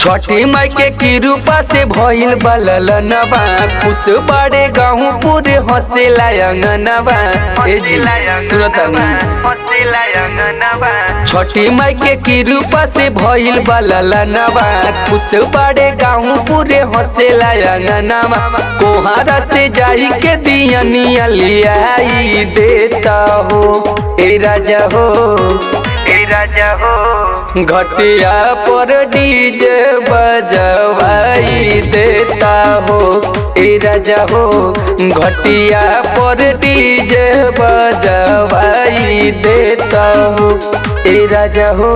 छठी माई के कृपा से भइल बललनवा खुश बड़े गाँव पूरे हंसेला अंगनवा। ए जी सुनतनी छठी माई के कृपा से भइल बललनवा खुश बड़े गाँव पूरे हंसेला अंगनवा। कोहारा से जाई के दियनिया लियाई देता हो ए राजा हो ए राजा हो। घटिया पर डीजे बजवाई देता हो ए राजा हो। घटिया पर डीजे बजवाई देता हो ए राजा हो।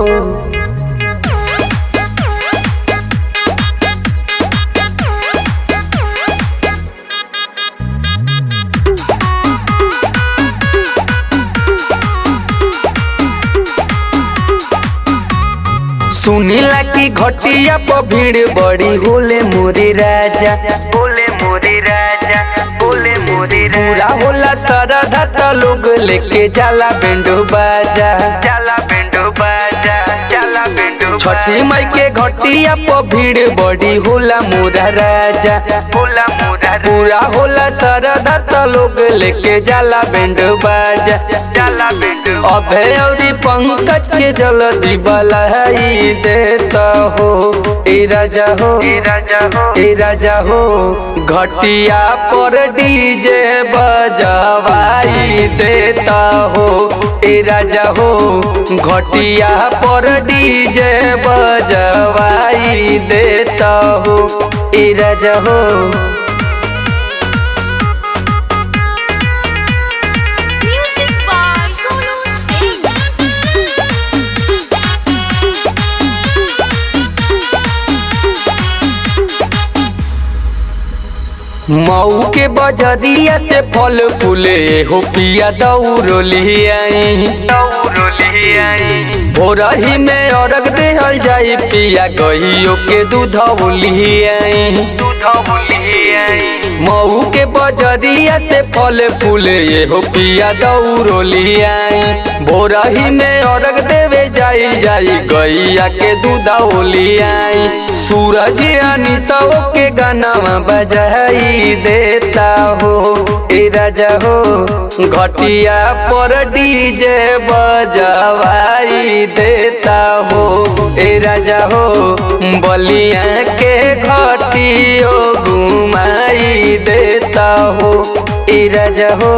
सुनीला की घटिया पर भीड़ बड़ी होले मोरे राजा बोले मोरे राजा बोले मोरे पूरा होला सरधा त लोग लेके जाला बेंडो बाजा जाला बेंडो बाजा जाला बेंडो। छठी माई के घटिया पर भीड़ बड़ी होला मोरा राजा होला मोरा पूरा होला सरधा त लोग लेके जाला बेंडो बाजा जाला बेंडो। अभय औरी पंकज के जल्दी बलाई देता हो ए राजा हो ए राजा हो ए राजा हो। घटिया पर डीजे बजवाई देता हो ए राजा हो। घटिया पर डीजे बजवाई देता हो ए राजा हो। मऊ के बजरिया से फल फूले हो पिया दौड़ो लियाई भोरही में अर्घ देहल जाई पिया गहियो के दूध लियाई। मऊ के बजरिया से फल फूले हो पिया दौड़ो लियाई भोरही में अर्घ देवे जाई जाई गैया के दूध लियाई। सूरज आनी सब के गाना बजाई देता हो ए राजा हो। घटिया पर डीजे बजवाई देता हो ए राजा हो। बलिया के घटियो घुमाई देता हो ए राजा हो।